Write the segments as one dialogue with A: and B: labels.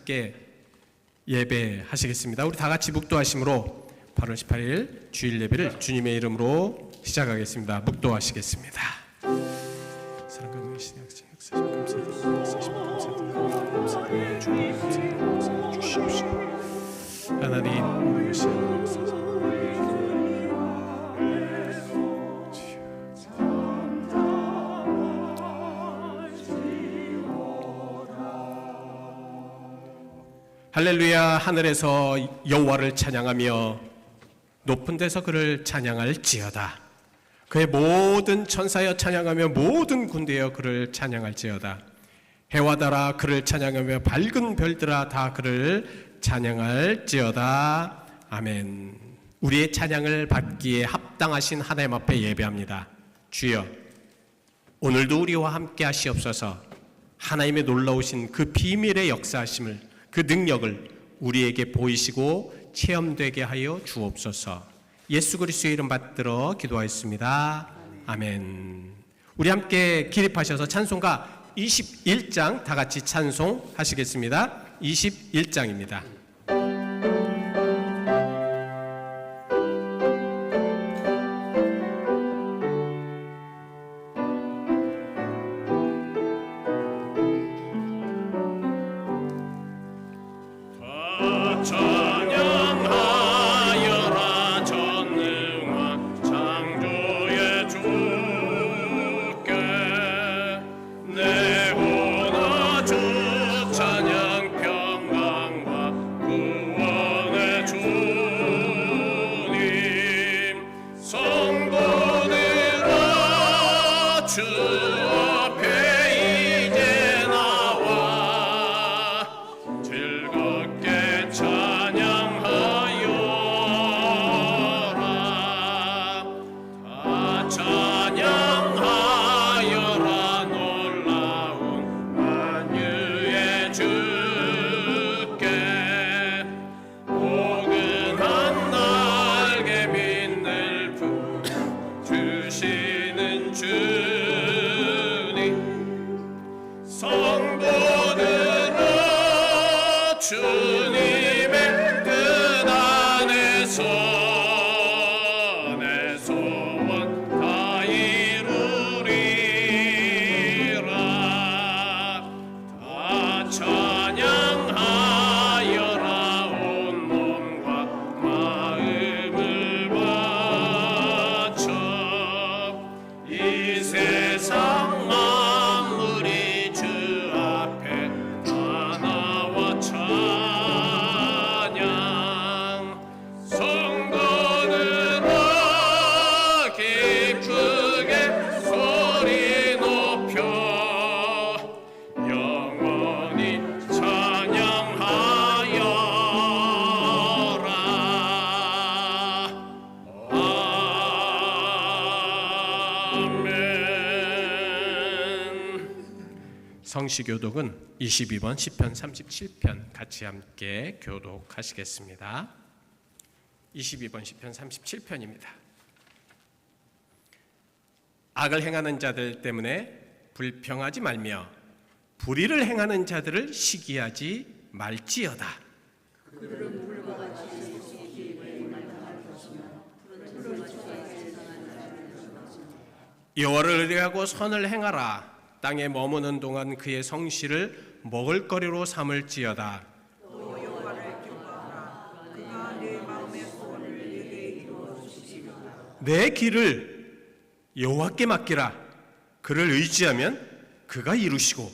A: 함께 예배하시겠습니다. 우리 다 같이 묵도하심으로 8월 18일 주일 예배를 주님의 이름으로 시작하겠습니다. 묵도하시겠습니다. 사랑과 능력이신 역사하심 감사드립니다. 주시옵시오. 하나님 할렐루야. 하늘에서 여호와를 찬양하며 높은 데서 그를 찬양할지어다. 그의 모든 천사여 찬양하며 모든 군대여 그를 찬양할지어다. 해와 달아 그를 찬양하며 밝은 별들아 다 그를 찬양할지어다. 아멘. 우리의 찬양을 받기에 합당하신 하나님 앞에 예배합니다. 주여, 오늘도 우리와 함께 하시옵소서. 하나님의 놀라우신 그 비밀의 역사하심을, 그 능력을 우리에게 보이시고 체험되게 하여 주옵소서. 예수 그리스도의 이름 받들어 기도하였습니다. 아멘. 우리 함께 기립하셔서 찬송가 21장 다 같이 찬송하시겠습니다. 21장입니다. 성시교독은 22번 시편 37편 같이 함께 교독하시겠습니다. 22번 시편 37편입니다. 악을 행하는 자들 때문에 불평하지 말며 불의를 행하는 자들을 시기하지 말지어다. 여호와를 의뢰하고 선을 행하라. 땅에 머무는 동안 그의 성실을 먹을거리로 삼을지어다. 내 길을 여호와께 맡기라. 그를 의지하면 그가 이루시고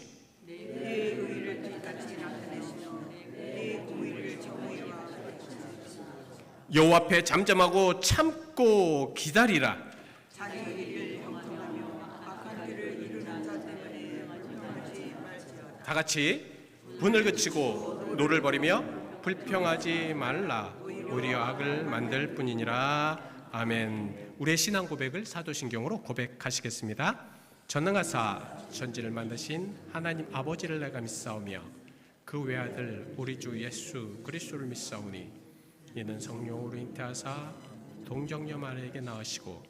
A: 여호와 앞에 잠잠하고 참고 기다리라. 다 같이 분을 그치고 노를 버리며 불평하지 말라. 오히려 악을 만들 뿐이니라. 아멘. 우리의 신앙 고백을 사도신경으로 고백하시겠습니다. 전능하사 천지를 만드신 하나님 아버지를 내가 믿사오며 그 외아들 우리 주 예수 그리스도를 믿사오니 이는 성령으로 잉태하사 동정녀 마리아에게 낳으시고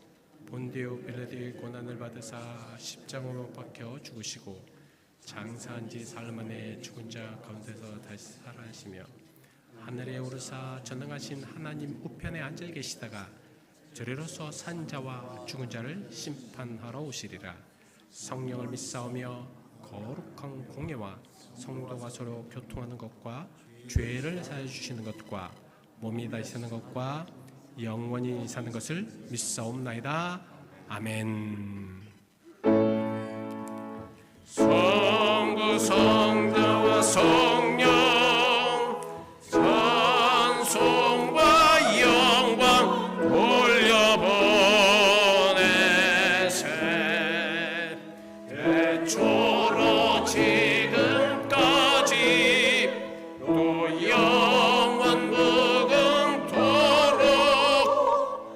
A: 본디오 빌라도의 고난을 받으사 십자가로 박혀 죽으시고 장사한 지 사흘 만에 죽은 자 가운데서 다시 살아나시며 하늘에 오르사 전능하신 하나님 우편에 앉아 계시다가 저리로서 산 자와 죽은 자를 심판하러 오시리라. 성령을 믿사오며 거룩한 공예와 성도가 서로 교통하는 것과 죄를 사해 주시는 것과 몸이 다시 사는 것과 영원히 사는 것을 믿사옵나이다. 아멘. 성부 성자와 성령 찬송과 영광 돌려보내세. 대초로 지금까지 또 영원 무궁토록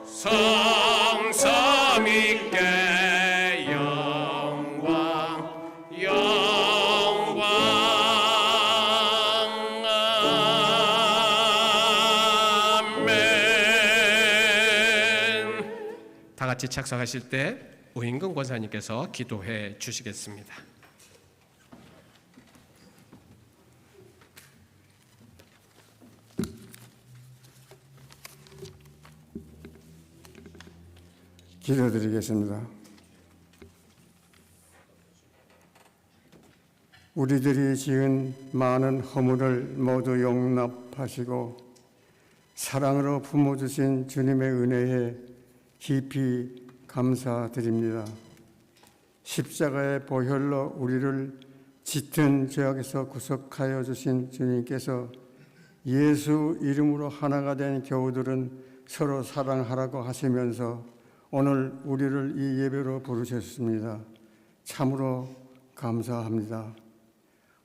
A: 성삼 있게 영광 아멘. 다 같이 착석하실 때 오인근 권사님께서 기도해 주시겠습니다.
B: 기도드리겠습니다. 우리들이 지은 많은 허물을 모두 용납하시고 사랑으로 품어주신 주님의 은혜에 깊이 감사드립니다. 십자가의 보혈로 우리를 짙은 죄악에서 구속하여 주신 주님께서 예수 이름으로 하나가 된 교우들은 서로 사랑하라고 하시면서 오늘 우리를 이 예배로 부르셨습니다. 참으로 감사합니다.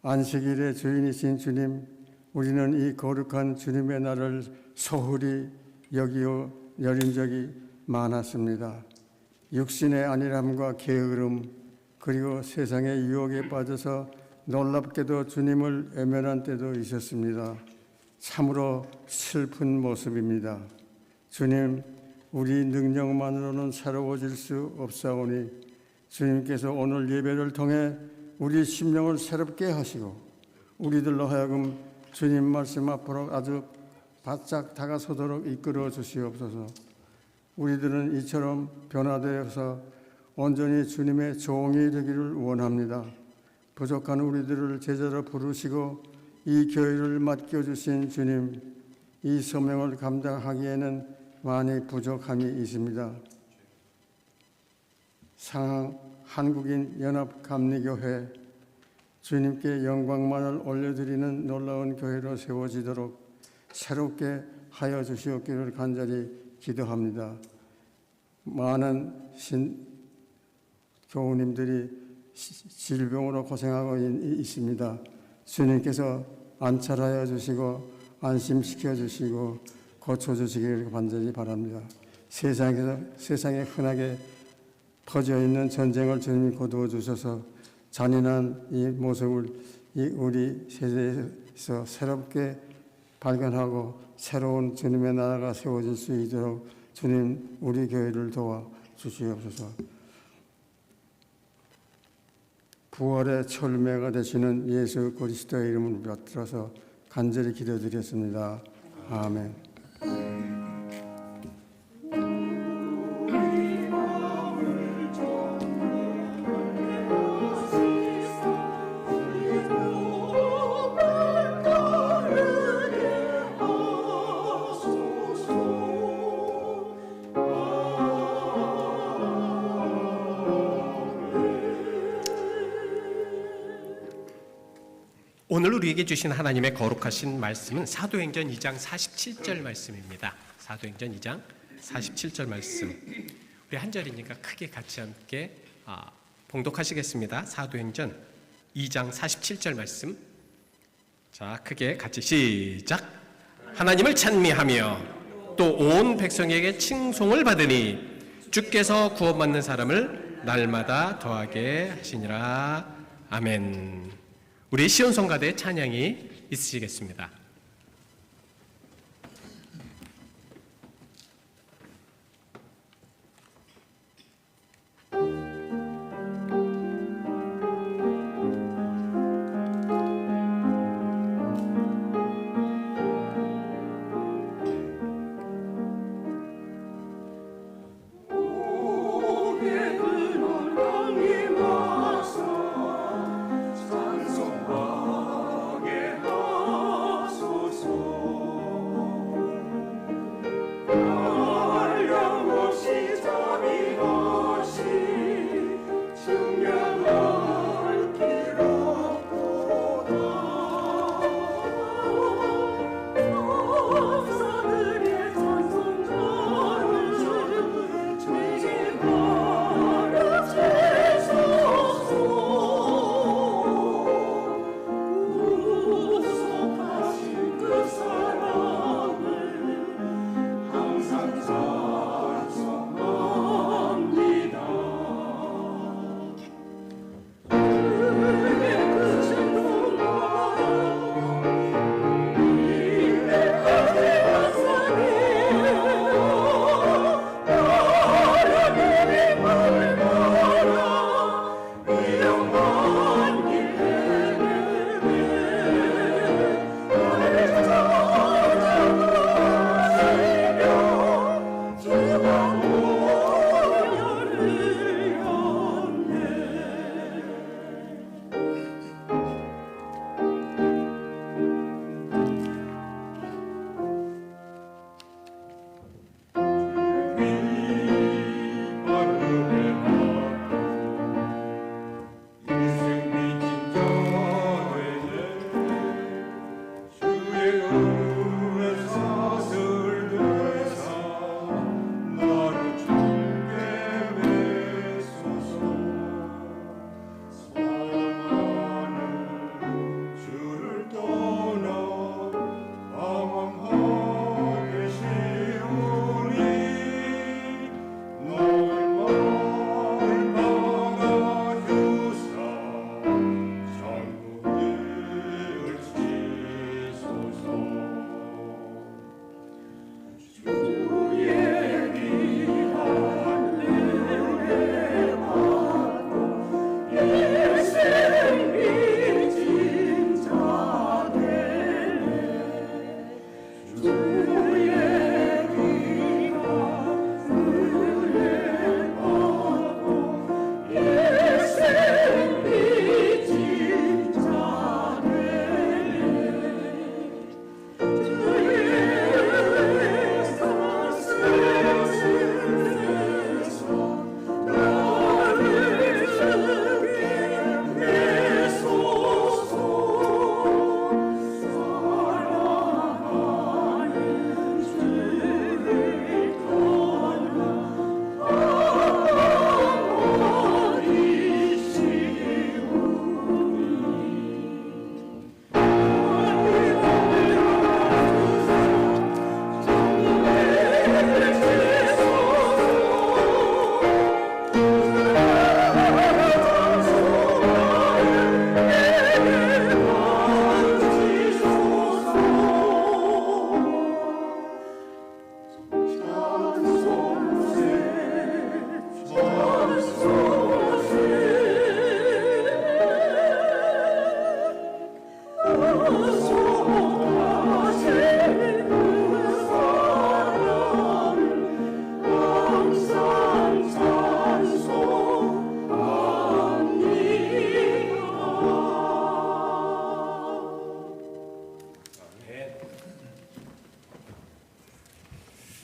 B: 안식일의 주인이신 주님, 우리는 이 거룩한 주님의 날을 소홀히 여기어 여린 적이 많았습니다. 육신의 안일함과 게으름, 그리고 세상의 유혹에 빠져서 놀랍게도 주님을 외면한 때도 있었습니다. 참으로 슬픈 모습입니다. 주님, 우리 능력만으로는 새로워질 수 없사오니 주님께서 오늘 예배를 통해 우리 심령을 새롭게 하시고 우리들로 하여금 주님 말씀 앞으로 아주 바짝 다가서도록 이끌어 주시옵소서. 우리들은 이처럼 변화되어서 온전히 주님의 종이 되기를 원합니다. 부족한 우리들을 제자로 부르시고 이 교회를 맡겨주신 주님, 이 소명을 감당하기에는 많이 부족함이 있습니다. 상항 한국인 연합감리교회, 주님께 영광만을 올려드리는 놀라운 교회로 세워지도록 새롭게 하여 주시옵기를 간절히 기도합니다. 많은 교우님들이 질병으로 고생하고 있습니다. 주님께서 안찰하여 주시고 안심시켜 주시고 고쳐주시기를 간절히 바랍니다. 세상에 흔하게 퍼져 있는 전쟁을 주님이 거두어 주셔서 잔인한 이 모습을 우리 세대에서 새롭게 발견하고 새로운 주님의 나라가 세워질 수 있도록 주님 우리 교회를 도와 주시옵소서. 부활의 철매가 되시는 예수 그리스도의 이름을 받들어서 간절히 기도드렸습니다. 아멘.
A: 오늘 우리에게 주신 하나님의 거룩하신 말씀은 사도행전 2장 47절 말씀입니다. 사도행전 2장 47절 말씀. 우리 한 절이니까 크게 같이 함께 봉독하시겠습니다. 사도행전 2장 47절 말씀. 자, 크게 같이 시작. 하나님을 찬미하며 또 온 백성에게 칭송을 받으니 주께서 구원받는 사람을 날마다 더하게 하시니라. 아멘. 우리 시온성가대 찬양이 있으시겠습니다.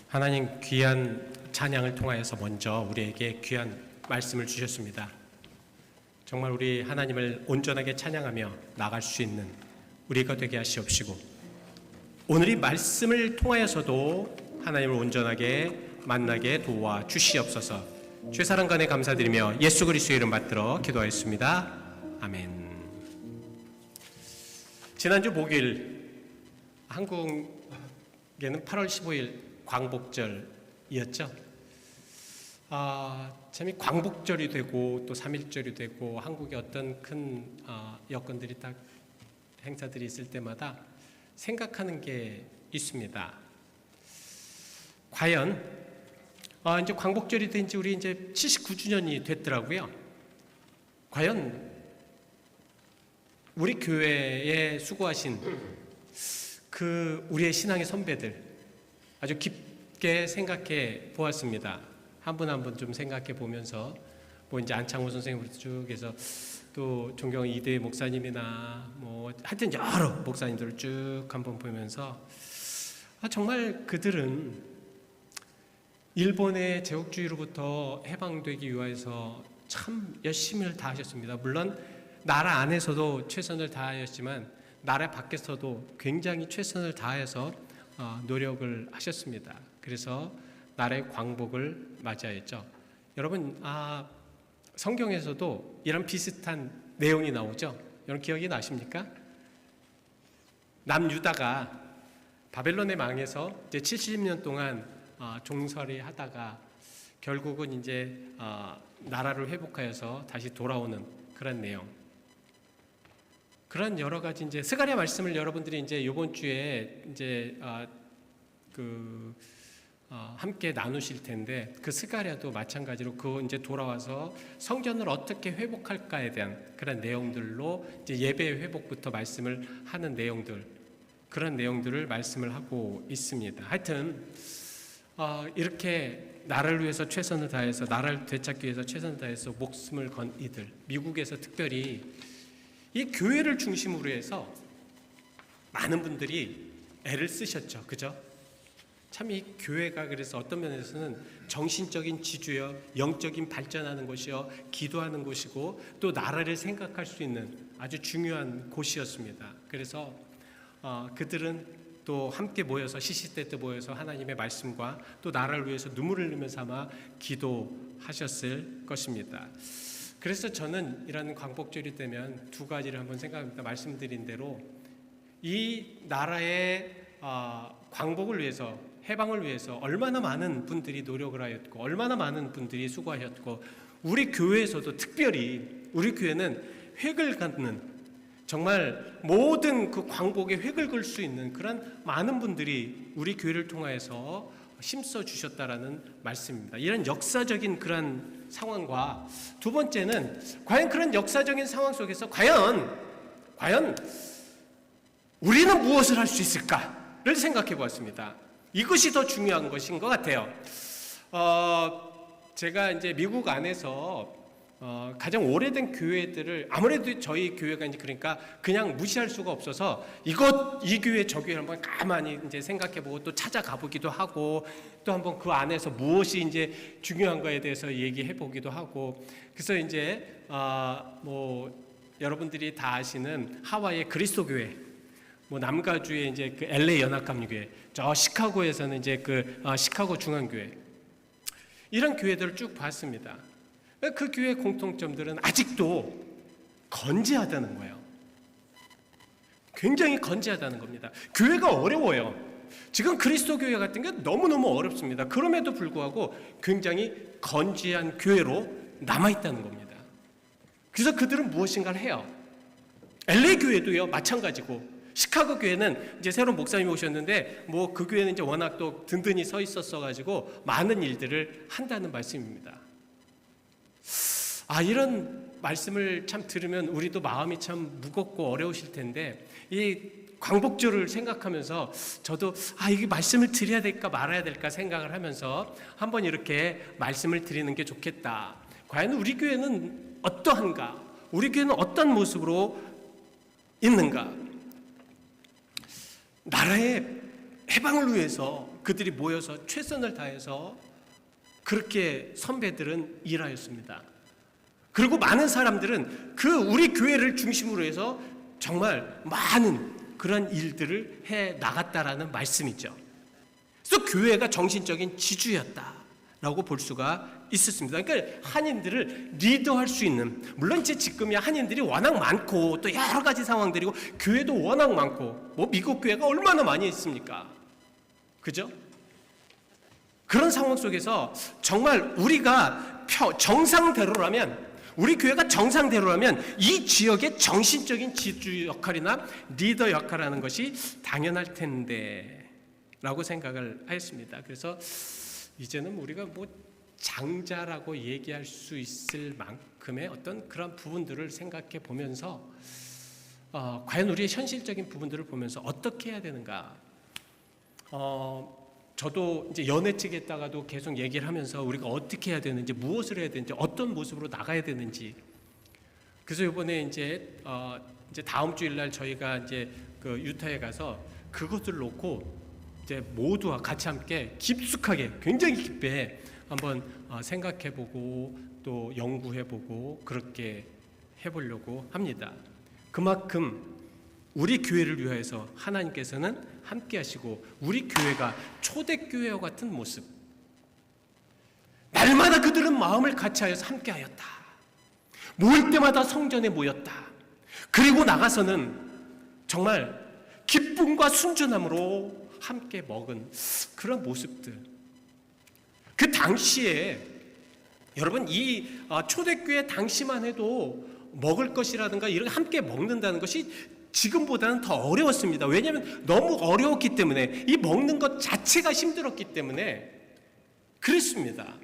A: 하나님 귀한 찬양을 통하여서 먼저 우리에게 귀한 말씀을 주셨습니다. 정말 우리 하나님을 온전하게 찬양하며 나갈 수 있는 우리가 되게 하시옵시고, 오늘 이 말씀을 통하여서도 하나님을 온전하게 만나게 도와 주시옵소서. 주의 사랑 간에 감사드리며 예수 그리스도의 이름 받들어 기도하였습니다. 아멘. 지난주 목요일 한국에는 8월 15일 광복절이었죠. 참 광복절이 되고 또 3.1절이 되고 한국에 어떤 큰 여건들이 딱 행사들이 있을 때마다 생각하는 게 있습니다. 과연 이제 광복절이 된 지 우리 이제 79주년이 됐더라고요. 과연 우리 교회에 수고하신 그 우리의 신앙의 선배들 아주 깊게 생각해 보았습니다. 한 분 한 분 좀 생각해 보면서 뭐 이제 안창호 선생님부터 쭉 해서 또 존경 이대 목사님이나 뭐 하여튼 여러 목사님들을 쭉 한번 보면서 정말 그들은 일본의 제국주의로부터 해방되기 위해서 참 열심을 다하셨습니다. 물론 나라 안에서도 최선을 다하였지만 나라 밖에서도 굉장히 최선을 다해서 노력을 하셨습니다. 그래서 나라의 광복을 맞이하였죠. 여러분 성경에서도 이런 비슷한 내용이 나오죠. 여러분 기억이 나십니까? 남유다가 바벨론의 망해서 이제 70년 동안 종살이 하다가 결국은 이제 나라를 회복하여서 다시 돌아오는 그런 내용. 그런 여러 가지 이제 스가랴 말씀을 여러분들이 이제 이번 주에 이제 함께 나누실 텐데 그 스가랴도 마찬가지로 그 이제 돌아와서 성전을 어떻게 회복할까에 대한 그런 내용들로 이제 예배 회복부터 말씀을 하는 내용들, 그런 내용들을 말씀을 하고 있습니다. 하여튼 이렇게 나라를 위해서 최선을 다해서 나라를 되찾기 위해서 최선을 다해서 목숨을 건 이들, 미국에서 특별히 이 교회를 중심으로 해서 많은 분들이 애를 쓰셨죠. 그죠? 참 이 교회가 그래서 어떤 면에서는 정신적인 지주여, 영적인 발전하는 곳이여, 기도하는 곳이고 또 나라를 생각할 수 있는 아주 중요한 곳이었습니다. 그래서 그들은 또 함께 모여서 시시때때 모여서 하나님의 말씀과 또 나라를 위해서 눈물을 흘리면서 아마 기도하셨을 것입니다. 그래서 저는 이런 광복절이 되면 두 가지를 한번 생각합니다. 말씀드린 대로 이 나라의 광복을 위해서, 해방을 위해서 얼마나 많은 분들이 노력을 하였고 얼마나 많은 분들이 수고하셨고, 우리 교회에서도 특별히 우리 교회는 획을 갖는, 정말 모든 그 광복에 획을 그을 수 있는 그런 많은 분들이 우리 교회를 통하여서 힘써 주셨다라는 말씀입니다. 이런 역사적인 그런 상황과, 두 번째는 과연 그런 역사적인 상황 속에서 과연 우리는 무엇을 할 수 있을까를 생각해 보았습니다. 이것이 더 중요한 것인 것 같아요. 제가 이제 미국 안에서 가장 오래된 교회들을, 아무래도 저희 교회가 이제 그러니까 그냥 무시할 수가 없어서 이 교회 저 교회 한번 가만히 이제 생각해보고 또 찾아가 보기도 하고, 또 한번 그 안에서 무엇이 이제 중요한 거에 대해서 얘기해 보기도 하고, 그래서 이제 여러분들이 다 아시는 하와이의 그리스도 교회, 남가주의 이제 그 LA 연합감리교회, 저 시카고에서는 이제 그 시카고 중앙교회, 이런 교회들을 쭉 봤습니다. 그 교회의 공통점들은 아직도 건재하다는 거예요. 굉장히 건재하다는 겁니다. 교회가 어려워요. 지금 그리스도 교회 같은 게 너무너무 어렵습니다. 그럼에도 불구하고 굉장히 건재한 교회로 남아있다는 겁니다. 그래서 그들은 무엇인가를 해요. LA 교회도요, 마찬가지고, 시카고 교회는 이제 새로운 목사님이 오셨는데 그 교회는 이제 워낙 또 든든히 서 있었어 가지고 많은 일들을 한다는 말씀입니다. 이런 말씀을 참 들으면 우리도 마음이 참 무겁고 어려우실 텐데, 이 광복절을 생각하면서 저도 이게 말씀을 드려야 될까 말아야 될까 생각을 하면서 한번 이렇게 말씀을 드리는 게 좋겠다. 과연 우리 교회는 어떠한가? 우리 교회는 어떤 모습으로 있는가? 나라의 해방을 위해서 그들이 모여서 최선을 다해서 그렇게 선배들은 일하였습니다. 그리고 많은 사람들은 우리 교회를 중심으로 해서 정말 많은 그런 일들을 해 나갔다라는 말씀이죠. 그래서 교회가 정신적인 지주였다라고 볼 수가 있었습니다. 그러니까 한인들을 리더할 수 있는, 물론 이제 지금이야 한인들이 워낙 많고 또 여러 가지 상황들이고 교회도 워낙 많고, 미국 교회가 얼마나 많이 있습니까? 그죠? 그런 상황 속에서 정말 우리가 정상대로라면, 우리 교회가 정상대로라면 이 지역의 정신적인 지주 역할이나 리더 역할하는 것이 당연할 텐데 라고 생각을 하였습니다. 그래서 이제는 우리가 장자라고 얘기할 수 있을 만큼의 어떤 그런 부분들을 생각해 보면서 과연 우리의 현실적인 부분들을 보면서 어떻게 해야 되는가. 저도 이제 연애 측에다가도 계속 얘기를 하면서 우리가 어떻게 해야 되는지, 무엇을 해야 되는지, 어떤 모습으로 나가야 되는지. 그래서 이번에 이제 다음 주일날 저희가 이제 그 유타에 가서 그것을 놓고 이제 모두와 같이 함께 깊숙하게, 굉장히 깊게 한번 생각해보고 또 연구해보고 그렇게 해보려고 합니다. 그만큼 우리 교회를 위하여서 하나님께서는 함께 하시고, 우리 교회가 초대교회와 같은 모습, 날마다 그들은 마음을 같이하여서 함께 하였다. 모일 때마다 성전에 모였다. 그리고 나가서는 정말 기쁨과 순전함으로 함께 먹은 그런 모습들. 그 당시에 여러분, 이 초대교회 당시만 해도 먹을 것이라든가 이렇게 함께 먹는다는 것이 지금보다는 더 어려웠습니다. 왜냐하면 너무 어려웠기 때문에, 이 먹는 것 자체가 힘들었기 때문에 그랬습니다.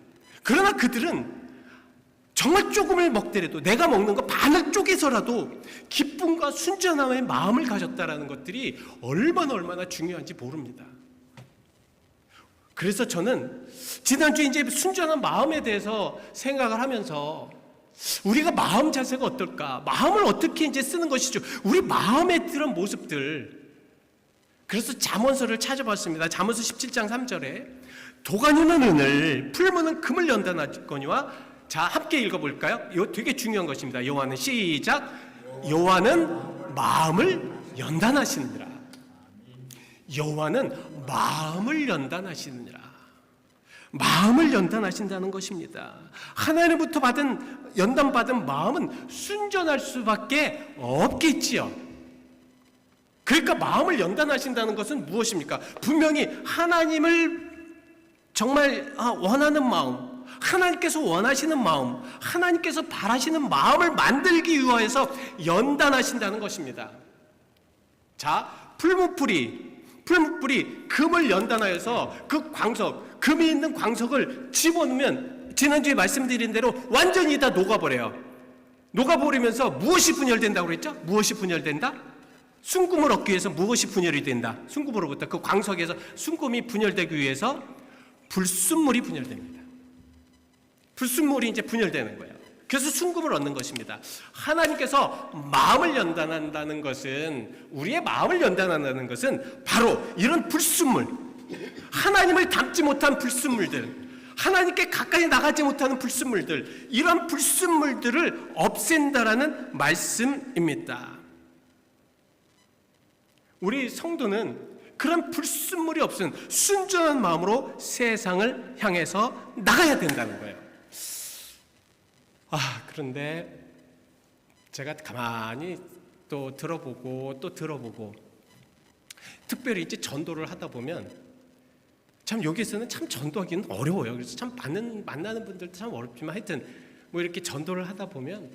A: 그러나 그들은 정말 조금을 먹더라도 내가 먹는 거 반을 쪼개서라도 기쁨과 순전함의 마음을 가졌다라는 것들이 얼마나 중요한지 모릅니다. 그래서 저는 지난주에 이제 순전한 마음에 대해서 생각을 하면서 우리가 마음 자세가 어떨까? 마음을 어떻게 이제 쓰는 것이죠? 우리 마음에 드는 모습들. 그래서 잠언서를 찾아봤습니다. 잠언서 17장 3절에 도가니는 은을, 풀무는 금을 연단하거니와, 자 함께 읽어볼까요? 이거 되게 중요한 것입니다. 여호와는 시작. 여호와는 마음을 연단하시느니라. 여호와는 마음을 연단하시느니라. 마음을 연단하신다는 것입니다. 하나님부터 연단받은 마음은 순전할 수밖에 없겠지요. 그러니까 마음을 연단하신다는 것은 무엇입니까? 분명히 하나님을 정말 원하는 마음, 하나님께서 원하시는 마음, 하나님께서 바라시는 마음을 만들기 위하여서 연단하신다는 것입니다. 자, 풀무불이 금을 연단하여서 그 광석, 금이 있는 광석을 집어넣으면 지난주에 말씀드린 대로 완전히 다 녹아버려요. 녹아버리면서 무엇이 분열된다고 그랬죠? 무엇이 분열된다? 순금을 얻기 위해서 무엇이 분열이 된다? 순금으로부터 그 광석에서 순금이 분열되기 위해서 불순물이 분열됩니다. 불순물이 이제 분열되는 거예요. 그래서 순금을 얻는 것입니다. 하나님께서 마음을 연단한다는 것은, 우리의 마음을 연단한다는 것은 바로 이런 불순물, 하나님을 닮지 못한 불순물들, 하나님께 가까이 나가지 못하는 불순물들, 이런 불순물들을 없앤다라는 말씀입니다. 우리 성도는 그런 불순물이 없은 순전한 마음으로 세상을 향해서 나가야 된다는 거예요. 그런데 제가 가만히 또 들어보고 특별히 이제 전도를 하다 보면 참 여기서는 참 전도하기는 어려워요. 그래서 참 만나는 분들도 참 어렵지만 하여튼 뭐 이렇게 전도를 하다 보면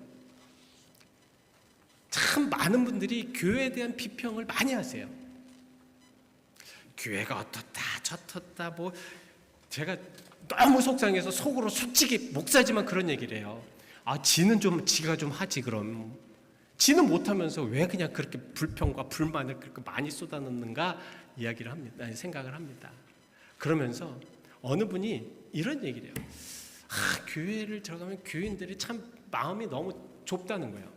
A: 참 많은 분들이 교회에 대한 비평을 많이 하세요. 교회가 어떻다 저떻다, 뭐 제가 너무 속상해서 속으로 솔직히 목사지만 그런 얘기를 해요. 지가 좀 하지 그럼. 지는 못하면서 왜 그냥 그렇게 불평과 불만을 그렇게 많이 쏟아놓는가 이야기를 합니다. 생각을 합니다. 그러면서 어느 분이 이런 얘기를 해요. 교회를 들어가면 교인들이 참 마음이 너무 좁다는 거예요.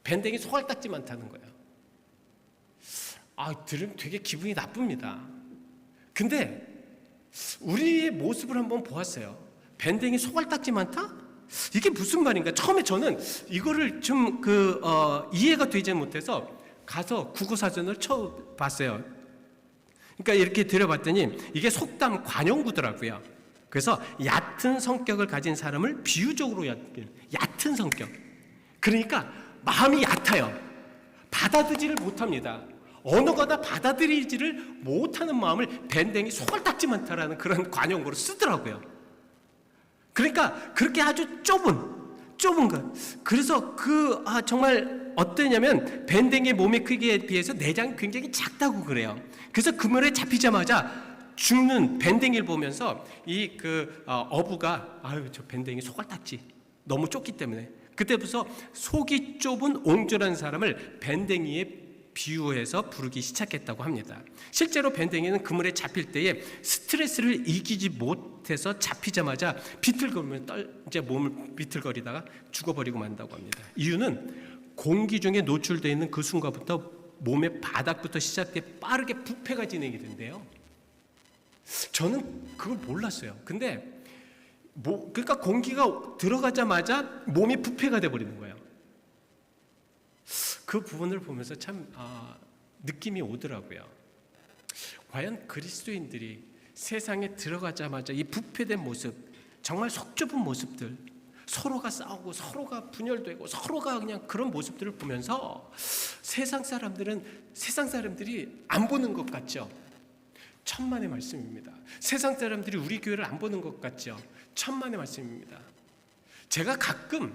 A: 밴댕이 소갈딱지 많다는 거예요. 들으면 되게 기분이 나쁩니다. 근데 우리의 모습을 한번 보았어요. 밴댕이 소갈딱지 많다? 이게 무슨 말인가? 처음에 저는 이거를 좀 이해가 되지 못해서 가서 국어사전을 쳐봤어요. 그러니까 이렇게 들여봤더니 이게 속담 관용구더라고요. 그래서 얕은 성격을 가진 사람을 비유적으로 얕은 성격. 그러니까 마음이 얕아요. 받아들이지를 못합니다. 어느 거나 받아들이지를 못하는 마음을 밴댕이 소갈딱지 많다라는 그런 관용구로 쓰더라고요. 그러니까 그렇게 아주 좁은 것. 그래서 정말 어떠냐면 밴댕이의 몸의 크기에 비해서 내장이 굉장히 작다고 그래요. 그래서 그물에 잡히자마자 죽는 밴댕이를 보면서 어부가 저 밴댕이 소갈딱지 너무 좁기 때문에 그때부터 속이 좁은 옹졸한 사람을 밴댕이에 비유해서 부르기 시작했다고 합니다. 실제로 밴댕이는 그물에 잡힐 때에 스트레스를 이기지 못해서 잡히자마자 이제 몸을 비틀거리다가 죽어버리고 만다고 합니다. 이유는 공기 중에 노출되어 있는 그 순간부터 몸의 바닥부터 시작돼 빠르게 부패가 진행이 된대요. 저는 그걸 몰랐어요. 근데 그러니까 공기가 들어가자마자 몸이 부패가 돼 버리는 거예요. 그 부분을 보면서 참 느낌이 오더라고요. 과연 그리스도인들이 세상에 들어가자마자 이 부패된 모습, 정말 속 좁은 모습들, 서로가 싸우고 서로가 분열되고 서로가 그냥 그런 모습들을 보면서 세상 사람들이 안 보는 것 같죠? 천만의 말씀입니다. 세상 사람들이 우리 교회를 안 보는 것 같죠? 천만의 말씀입니다. 제가 가끔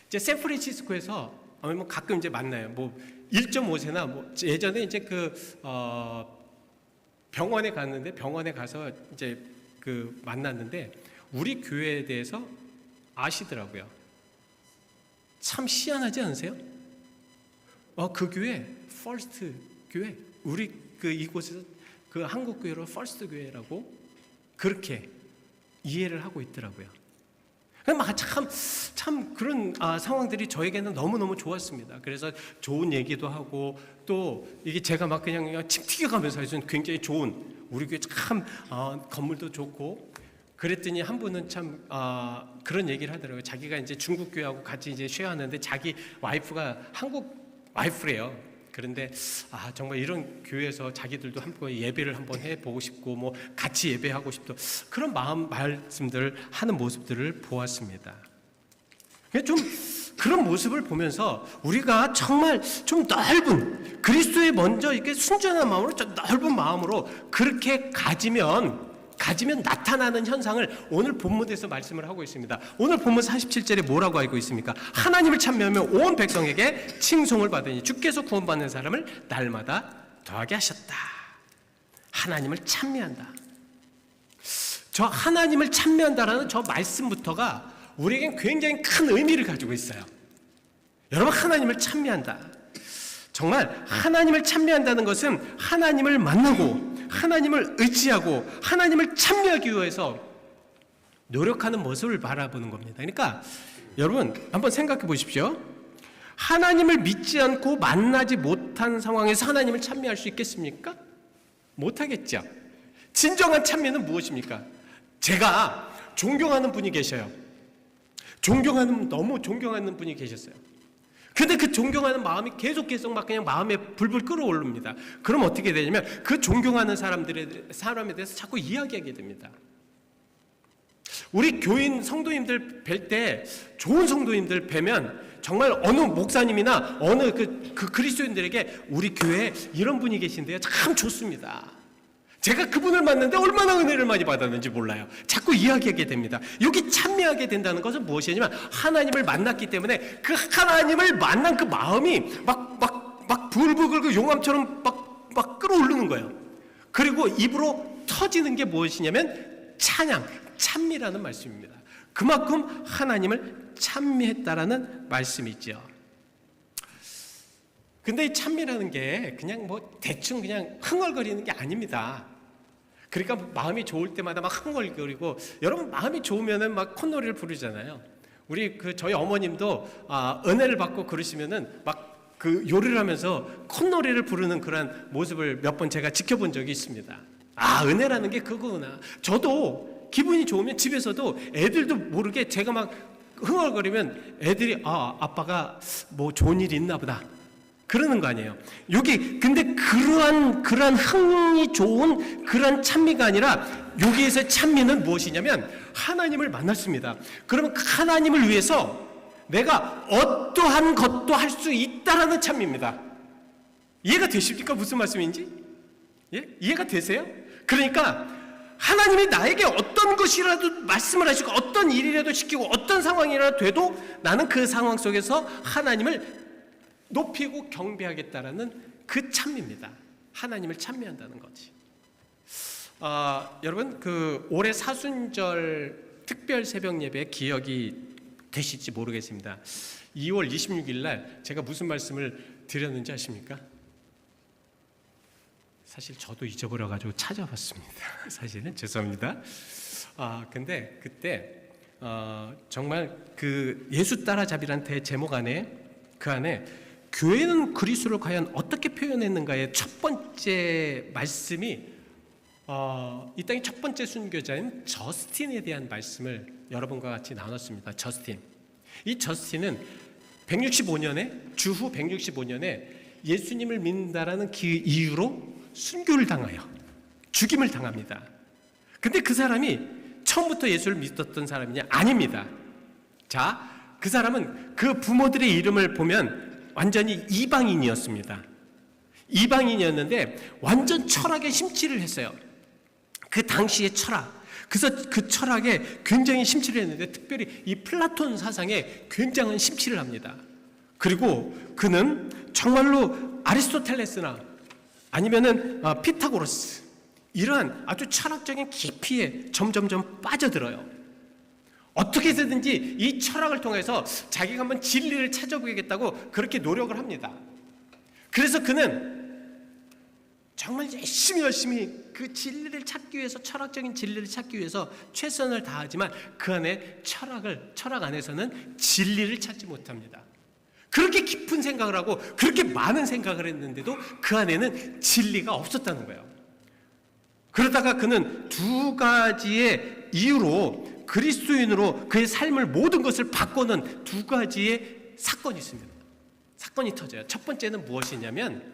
A: 이제 샌프란시스코에서 가끔 이제 만나요. 1.5세나 예전에 이제 병원에 가서 이제 만났는데 우리 교회에 대해서 아시더라고요. 참 희한하지 않으세요? 그 교회 퍼스트 교회, 우리 이곳에서 한국 교회로 퍼스트 교회라고 그렇게 이해를 하고 있더라고요. 참 그런 상황들이 저에게는 너무너무 좋았습니다. 그래서 좋은 얘기도 하고 또 이게 제가 그냥 침 튀겨가면서 해준 굉장히 좋은 우리 교회 참 건물도 좋고 그랬더니 한 분은 참 그런 얘기를 하더라고요. 자기가 이제 중국 교회하고 같이 이제 쉐어하는데 자기 와이프가 한국 와이프래요. 그런데 정말 이런 교회에서 자기들도 한번 예배를 한번 해보고 싶고 뭐 같이 예배하고 싶도 그런 말씀들을 하는 모습들을 보았습니다. 좀 그런 모습을 보면서 우리가 정말 좀 넓은 그리스도에 먼저 이렇게 순전한 마음으로 좀 넓은 마음으로 그렇게 가지면 나타나는 현상을 오늘 본문에서 말씀을 하고 있습니다. 오늘 본문 47절에 뭐라고 알고 있습니까? 하나님을 참여하며 온 백성에게 칭송을 받으니 주께서 구원받는 사람을 날마다 더하게 하셨다. 하나님을 찬미한다. 저 하나님을 찬미한다라는 저 말씀부터가 우리에겐 굉장히 큰 의미를 가지고 있어요. 여러분, 하나님을 찬미한다. 정말 하나님을 찬미한다는 것은 하나님을 만나고 하나님을 의지하고 하나님을 찬미하기 위해서 노력하는 모습을 바라보는 겁니다. 그러니까 여러분 한번 생각해 보십시오. 하나님을 믿지 않고 만나지 못한 상황에서 하나님을 찬미할 수 있겠습니까? 못하겠죠. 진정한 찬미는 무엇입니까? 제가 존경하는 분이 계셔요. 너무 존경하는 분이 계셨어요. 근데 그 존경하는 마음이 계속 막 그냥 마음에 불불 끓어오릅니다. 그럼 어떻게 되냐면 그 존경하는 사람에 대해서 자꾸 이야기하게 됩니다. 우리 교인 성도님들 뵐 때 좋은 성도님들 뵈면 정말 어느 목사님이나 어느 그 그리스도인들에게 우리 교회에 이런 분이 계신데요, 참 좋습니다. 제가 그분을 만났는데 얼마나 은혜를 많이 받았는지 몰라요. 자꾸 이야기하게 됩니다. 여기 참여하게 된다는 것은 무엇이냐면 하나님을 만났기 때문에 그 하나님을 만난 그 마음이 막 불불 끓고 용암처럼 막 끓어오르는 거예요. 그리고 입으로 터지는 게 무엇이냐면 찬양, 찬미라는 말씀입니다. 그만큼 하나님을 찬미했다라는 말씀이죠. 근데 이 찬미라는 게 그냥 뭐 대충 그냥 흥얼거리는 게 아닙니다. 그러니까 마음이 좋을 때마다 막 흥얼거리고, 여러분 마음이 좋으면은 막 콧노래를 부르잖아요. 우리 저희 어머님도 은혜를 받고 그러시면은 막 그 요리를 하면서 콧노래를 부르는 그런 모습을 몇 번 제가 지켜본 적이 있습니다. 은혜라는 게 그거구나. 저도 기분이 좋으면 집에서도 애들도 모르게 제가 막 흥얼거리면 애들이 아빠가 뭐 좋은 일이 있나 보다 그러는 거 아니에요. 근데 그러한 흥이 좋은 그런 찬미가 아니라 여기에서 찬미는 무엇이냐면 하나님을 만났습니다. 그러면 하나님을 위해서 내가 어떠한 것도 할 수 있다라는 찬미입니다. 이해가 되십니까? 무슨 말씀인지? 예? 이해가 되세요? 그러니까 하나님이 나에게 어떤 것이라도 말씀을 하시고 어떤 일이라도 시키고 어떤 상황이라도 돼도 나는 그 상황 속에서 하나님을 높이고 경배하겠다라는 그 찬미입니다. 하나님을 찬미한다는 거지. 여러분 올해 사순절 특별 새벽 예배 기억이 되실지 모르겠습니다. 2월 26일 날 제가 무슨 말씀을 드렸는지 아십니까? 사실 저도 잊어버려가지고 찾아봤습니다. 사실은 죄송합니다. 근데 그때 정말 그 예수 따라잡이란 제목 안에 그 안에 교회는 그리스도를 과연 어떻게 표현했는가의 첫 번째 말씀이 이 땅의 첫 번째 순교자인 저스틴에 대한 말씀을 여러분과 같이 나눴습니다. 이 저스틴은 165년에 주후 165년에 예수님을 믿는다라는 그 이유로 순교를 당하여 죽임을 당합니다. 근데 그 사람이 처음부터 예수를 믿었던 사람이냐? 아닙니다. 자, 그 사람은 그 부모들의 이름을 보면 완전히 이방인이었습니다. 이방인이었는데 완전 철학에 심취를 했어요. 그 당시의 철학. 그래서 그 철학에 굉장히 심취를 했는데 특별히 이 플라톤 사상에 굉장한 심취를 합니다. 그리고 그는 정말로 아리스토텔레스나 아니면은 피타고라스 이러한 아주 철학적인 깊이에 점점점 빠져들어요. 어떻게 해서든지 이 철학을 통해서 자기가 한번 진리를 찾아보겠다고 그렇게 노력을 합니다. 그래서 그는 정말 열심히 그 진리를 찾기 위해서, 철학적인 진리를 찾기 위해서 최선을 다하지만 그 안에 철학 안에서는 진리를 찾지 못합니다. 그렇게 깊은 생각을 하고 그렇게 많은 생각을 했는데도 그 안에는 진리가 없었다는 거예요. 그러다가 그는 두 가지의 이유로 그리스도인으로 그의 삶을 모든 것을 바꾸는 두 가지의 사건이 있습니다. 사건이 터져요. 첫 번째는 무엇이냐면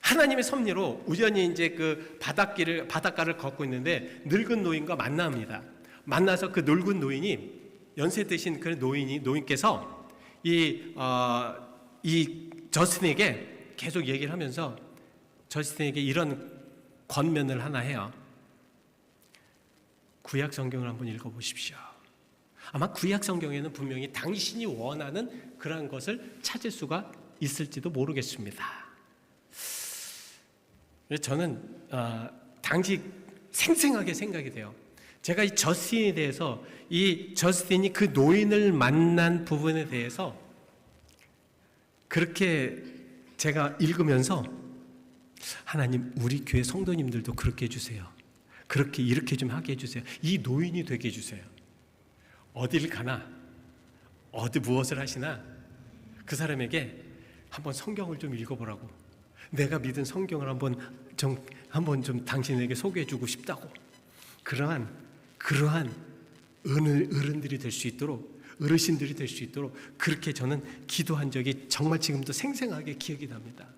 A: 하나님의 섭리로 우연히 이제 그 바닷가를 걷고 있는데 늙은 노인과 만납니다. 만나서 그 늙은 노인이 연세 드신 그 노인께서 이 저스틴에게 계속 얘기를 하면서 저스틴에게 이런 권면을 하나 해요. 구약 성경을 한번 읽어보십시오. 아마 구약 성경에는 분명히 당신이 원하는 그러한 것을 찾을 수가 있을지도 모르겠습니다. 저는 당시 생생하게 생각이 돼요. 제가 이 저스틴에 대해서 이 저스틴이 그 노인을 만난 부분에 대해서 그렇게 제가 읽으면서 하나님 우리 교회 성도님들도 그렇게 해주세요. 그렇게 이렇게 좀 하게 해주세요. 이 노인이 되게 해주세요. 어딜 가나 어디 무엇을 하시나 그 사람에게 한번 성경을 좀 읽어보라고, 내가 믿은 성경을 한번 좀 당신에게 소개해주고 싶다고, 그러한 어른들이 될 수 있도록, 어르신들이 될 수 있도록 그렇게 저는 기도한 적이 정말 지금도 생생하게 기억이 납니다.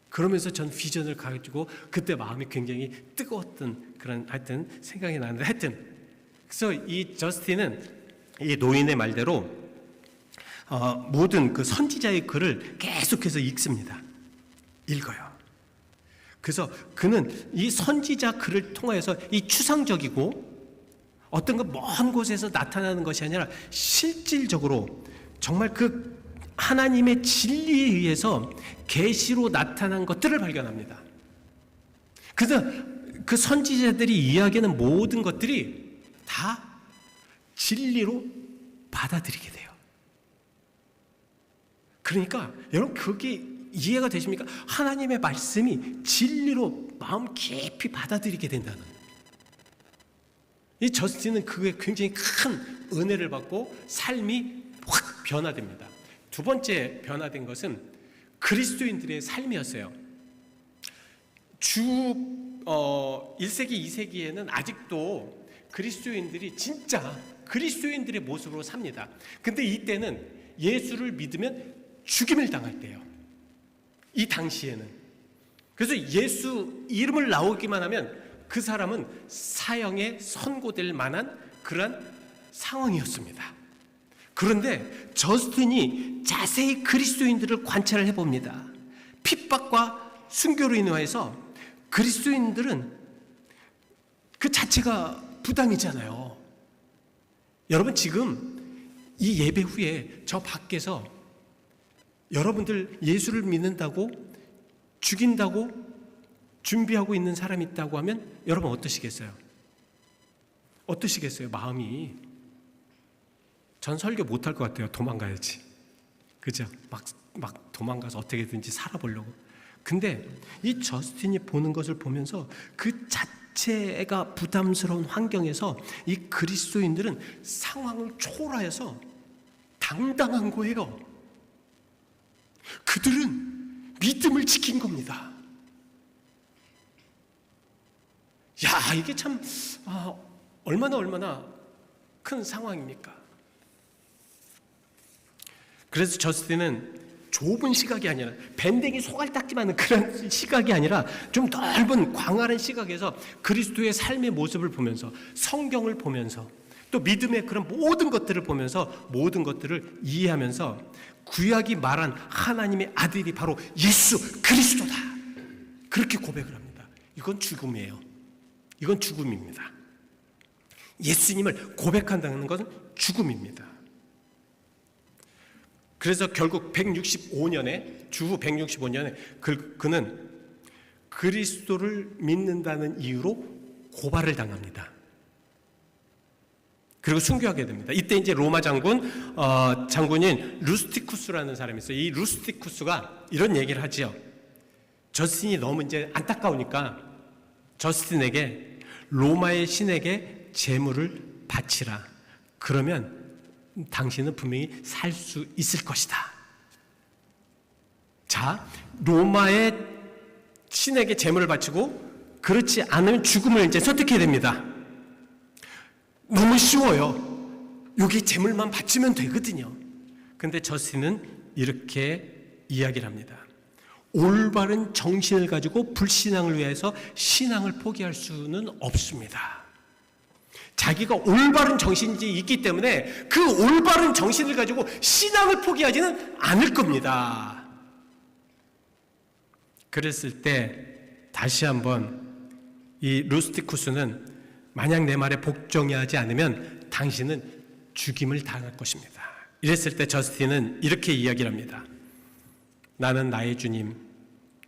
A: 그러면서 전 비전을 가지고 그때 마음이 굉장히 뜨거웠던 그런 하여튼 생각이 나는데, 하여튼 그래서 이 저스틴은 이 노인의 말대로 모든 그 선지자의 글을 계속해서 읽습니다. 읽어요. 그래서 그는 이 선지자 글을 통해서 이 추상적이고 어떤 그 먼 곳에서 나타나는 것이 아니라 실질적으로 정말 그 하나님의 진리에 의해서 계시로 나타난 것들을 발견합니다. 그래서 그 선지자들이 이야기하는 모든 것들이 다 진리로 받아들이게 돼요. 그러니까 여러분 그게 이해가 되십니까? 하나님의 말씀이 진리로 마음 깊이 받아들이게 된다는, 이 저스틴은 그게 굉장히 큰 은혜를 받고 삶이 확 변화됩니다. 두 번째 변화된 것은 그리스도인들의 삶이었어요. 주 1세기, 2세기에는 아직도 그리스도인들이 진짜 그리스도인들의 모습으로 삽니다. 근데 이때는 예수를 믿으면 죽임을 당할 때예요. 이 당시에는. 그래서 예수 이름을 나오기만 하면 그 사람은 사형에 선고될 만한 그런 상황이었습니다. 그런데 저스틴이 자세히 그리스도인들을 관찰을 해봅니다. 핍박과 순교로 인해서 그리스도인들은 그 자체가 부담이잖아요. 여러분 지금 이 예배 후에 저 밖에서 여러분들 예수를 믿는다고 죽인다고 준비하고 있는 사람이 있다고 하면 여러분 어떠시겠어요? 어떠시겠어요? 마음이. 전 설교 못할 것 같아요. 도망가야지. 그죠? 막 도망가서 어떻게든지 살아보려고. 근데 이 저스틴이 보는 것을 보면서 그 자체가 부담스러운 환경에서 이 그리스도인들은 상황을 초월하여서 당당한 거예요. 그들은 믿음을 지킨 겁니다. 야, 이게 참 얼마나 큰 상황입니까? 그래서 저스틴은 좁은 시각이 아니라 밴댕이 소갈딱지만한 그런 시각이 아니라 좀 넓은 광활한 시각에서 그리스도의 삶의 모습을 보면서 성경을 보면서 또 믿음의 그런 모든 것들을 보면서 모든 것들을 이해하면서 구약이 말한 하나님의 아들이 바로 예수 그리스도다, 그렇게 고백을 합니다. 이건 죽음이에요. 이건 죽음입니다. 예수님을 고백한다는 것은 죽음입니다. 그래서 결국 165년에 주후 165년에 그는 그리스도를 믿는다는 이유로 고발을 당합니다. 그리고 순교하게 됩니다. 이때 이제 로마 장군인 루스티쿠스라는 사람이 있어요. 이 루스티쿠스가 이런 얘기를 하지요. 저스틴이 너무 이제 안타까우니까 저스틴에게 로마의 신에게 제물을 바치라. 그러면 당신은 분명히 살 수 있을 것이다. 자, 로마의 신에게 제물을 바치고 그렇지 않으면 죽음을 이제 선택해야 됩니다. 너무 쉬워요. 여기 제물만 바치면 되거든요. 근데 저스틴은 이렇게 이야기를 합니다. 올바른 정신을 가지고 불신앙을 위해서 신앙을 포기할 수는 없습니다. 자기가 올바른 정신이 있기 때문에 그 올바른 정신을 가지고 신앙을 포기하지는 않을 겁니다. 그랬을 때 다시 한번 이 루스티쿠스는 만약 내 말에 복종하지 않으면 당신은 죽임을 당할 것입니다. 이랬을 때 저스틴은 이렇게 이야기를 합니다. 나는 나의 주님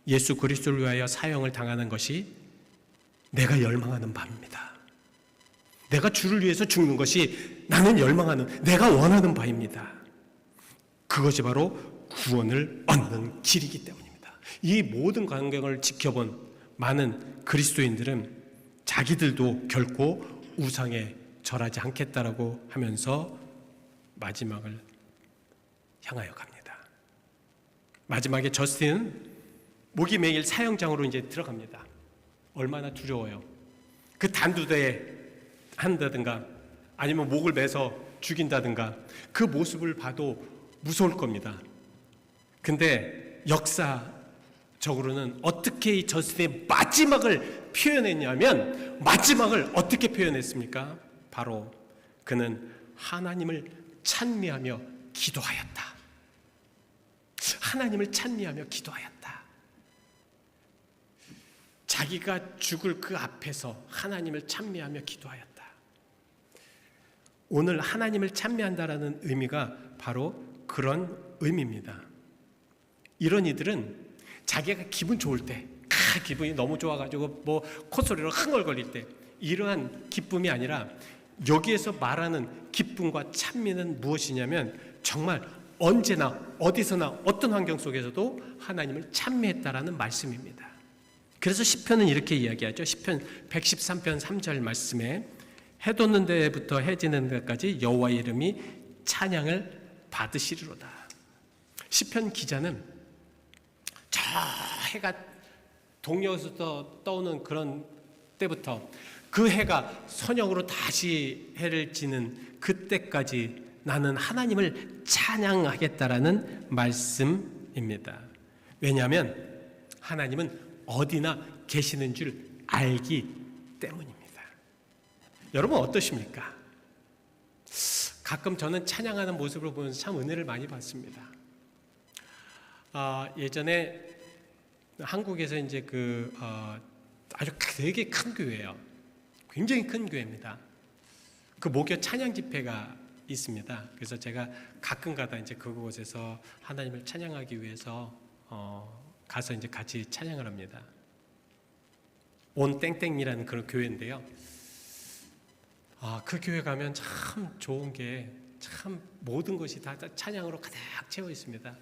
A: 예수 그리스도를 위하여 사형을 당하는 것이 내가 열망하는 바입니다. 내가 주를 위해서 죽는 것이 나는 열망하는, 내가 원하는 바입니다. 그것이 바로 구원을 얻는 길이기 때문입니다. 이 모든 광경을 지켜본 많은 그리스도인들은 자기들도 결코 우상에 절하지 않겠다라고 하면서 마지막을 향하여 갑니다. 마지막에 저스틴은 목이 매일 사형장으로 이제 들어갑니다. 얼마나 두려워요. 그 단두대에 한다든가 아니면 목을 매서 죽인다든가 그 모습을 봐도 무서울 겁니다. 근데 역사적으로는 어떻게 이 저스틴의 마지막을 표현했냐면 마지막을 어떻게 표현했습니까? 바로 그는 하나님을 찬미하며 기도하였다. 하나님을 찬미하며 기도하였다. 자기가 죽을 그 앞에서 하나님을 찬미하며 기도하였다. 오늘 하나님을 찬미한다라는 의미가 바로 그런 의미입니다. 이런 이들은 자기가 기분 좋을 때, 기분이 너무 좋아가지고 뭐 콧소리로 흥얼거릴 때 이러한 기쁨이 아니라 여기에서 말하는 기쁨과 찬미는 무엇이냐면 정말 언제나 어디서나 어떤 환경 속에서도 하나님을 찬미했다라는 말씀입니다. 그래서 시편은 이렇게 이야기하죠. 시편 113편 3절 말씀에 해 돋는 데부터 해 지는 데까지 여호와의 이름이 찬양을 받으시리로다. 시편 기자는 저 해가 동쪽에서 떠오는 그런 때부터 그 해가 선역으로 다시 해를 지는 그때까지 나는 하나님을 찬양하겠다라는 말씀입니다. 왜냐하면 하나님은 어디나 계시는 줄 알기 때문입니다. 여러분 어떠십니까? 가끔 저는 찬양하는 모습을 보면서 참 은혜를 많이 받습니다. 예전에 한국에서 이제 아주 되게 큰 교회예요. 굉장히 큰 교회입니다. 그 목요 찬양 집회가 있습니다. 그래서 제가 가끔가다 이제 그곳에서 하나님을 찬양하기 위해서 가서 이제 같이 찬양을 합니다. 온 땡땡이라는 그런 교회인데요. 그 교회 가면 참 좋은 게 참 모든 것이 다 찬양으로 가득 채워 있습니다.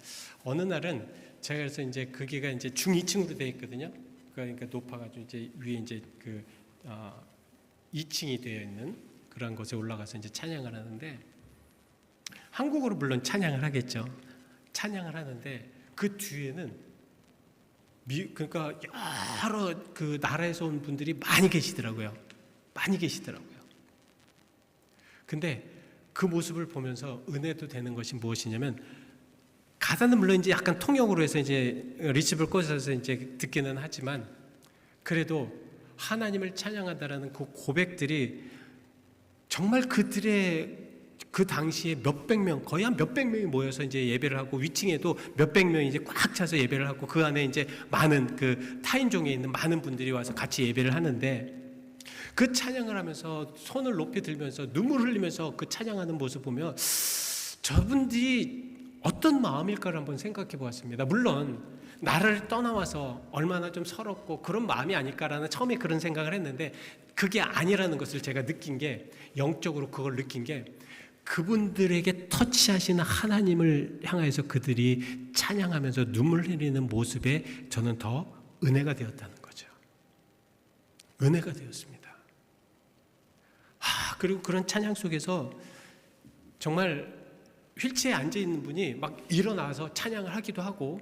A: 어느 날은 제가 그래서 이제 거기가 이제 중2층으로 되어 있거든요. 그러니까 높아가지고 이제 위에 이제 2층이 되어 있는 그런 곳에 올라가서 이제 찬양을 하는데 한국어로 물론 찬양을 하겠죠. 찬양을 하는데 그 뒤에는 그러니까 여러 그 나라에서 온 분들이 많이 계시더라고요. 근데 그 모습을 보면서 은혜도 되는 것이 무엇이냐면 가사는 물론 이제 약간 통역으로 해서 이제 리시브를 꽂아서 이제 듣기는 하지만 그래도 하나님을 찬양한다라는 그 고백들이 정말 그들의 그 당시에 몇백 명, 거의 한 몇백 명이 모여서 이제 예배를 하고 위층에도 몇백 명이 이제 꽉 차서 예배를 하고 그 안에 이제 많은 그 타인종에 있는 많은 분들이 와서 같이 예배를 하는데 그 찬양을 하면서 손을 높이 들면서 눈물 흘리면서 그 찬양하는 모습 보면 저분들이 어떤 마음일까를 한번 생각해 보았습니다. 물론 나를 떠나와서 얼마나 좀 서럽고 그런 마음이 아닐까라는 처음에 그런 생각을 했는데 그게 아니라는 것을 제가 느낀 게 영적으로 그걸 느낀 게 그분들에게 터치하시는 하나님을 향해서 그들이 찬양하면서 눈물 흘리는 모습에 저는 더 은혜가 되었다는 거죠. 은혜가 되었습니다. 그리고 그런 찬양 속에서 정말 휠체어에 앉아있는 분이 막 일어나서 찬양을 하기도 하고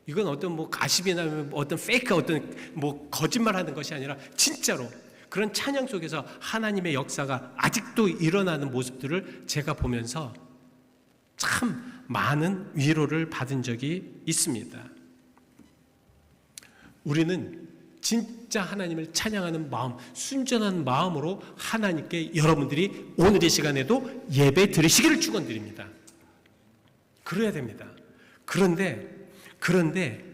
A: 이건 어떤 뭐 가십이나 어떤 페이크 어떤 뭐 거짓말 하는 것이 아니라 진짜로 그런 찬양 속에서 하나님의 역사가 아직도 일어나는 모습들을 제가 보면서 참 많은 위로를 받은 적이 있습니다. 우리는 진짜 하나님을 찬양하는 마음, 순전한 마음으로 하나님께 여러분들이 오늘 이 시간에도 예배 드리시기를 축원드립니다. 그래야 됩니다. 그런데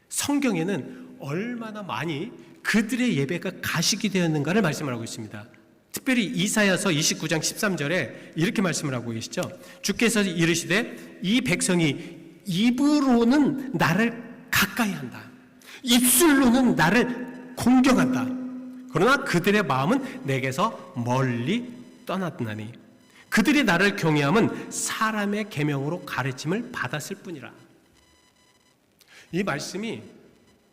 A: 성경에는 얼마나 많이 그들의 예배가 가식이 되었는가를 말씀을 하고 있습니다. 특별히 이사야서 29장 13절에 이렇게 말씀을 하고 계시죠. 주께서 이르시되 이 백성이 입으로는 나를 가까이 한다. 입술로는 나를 공경한다. 그러나 그들의 마음은 내게서 멀리 떠났나니 그들이 나를 경외함은 사람의 계명으로 가르침을 받았을 뿐이라. 이 말씀이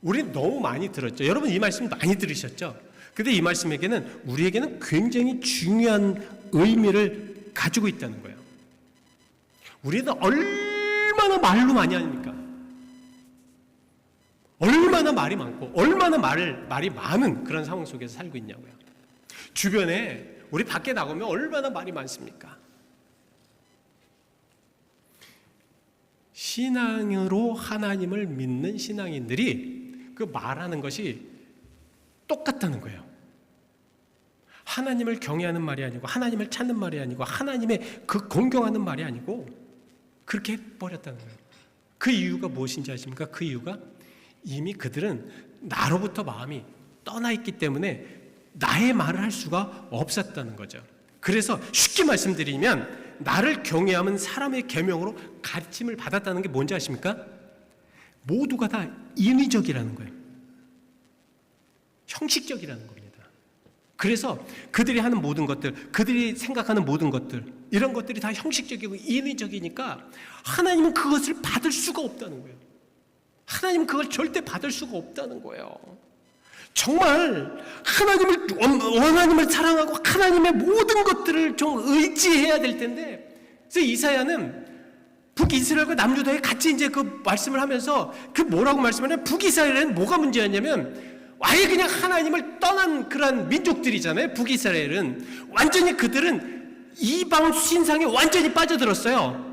A: 우리 너무 많이 들었죠. 여러분 이 말씀 많이 들으셨죠? 근데 이 말씀에게는 우리에게는 굉장히 중요한 의미를 가지고 있다는 거예요. 우리는 얼마나 말로 많이 하니까, 얼마나 말이 많고 얼마나 말이 많은 그런 상황 속에서 살고 있냐고요. 주변에 우리 밖에 나가면 얼마나 말이 많습니까? 신앙으로 하나님을 믿는 신앙인들이 그 말하는 것이 똑같다는 거예요. 하나님을 경외하는 말이 아니고 하나님을 찾는 말이 아니고 하나님의 그 공경하는 말이 아니고 그렇게 해버렸다는 거예요. 그 이유가 무엇인지 아십니까? 그 이유가 이미 그들은 나로부터 마음이 떠나 있기 때문에 나의 말을 할 수가 없었다는 거죠. 그래서 쉽게 말씀드리면 나를 경외하면 사람의 계명으로 가르침을 받았다는 게 뭔지 아십니까? 모두가 다 인위적이라는 거예요. 형식적이라는 겁니다. 그래서 그들이 하는 모든 것들, 그들이 생각하는 모든 것들, 이런 것들이 다 형식적이고 인위적이니까 하나님은 그것을 받을 수가 없다는 거예요. 하나님은 그걸 절대 받을 수가 없다는 거예요. 정말 하나님을 사랑하고 하나님의 모든 것들을 좀 의지해야 될 텐데, 그래서 이사야는 북이스라엘과 남유다에 같이 이제 그 말씀을 하면서 그 뭐라고 말씀하냐면 북이스라엘은 뭐가 문제였냐면 아예 그냥 하나님을 떠난 그런 민족들이잖아요. 북이스라엘은 완전히 그들은 이방 신상에 완전히 빠져들었어요.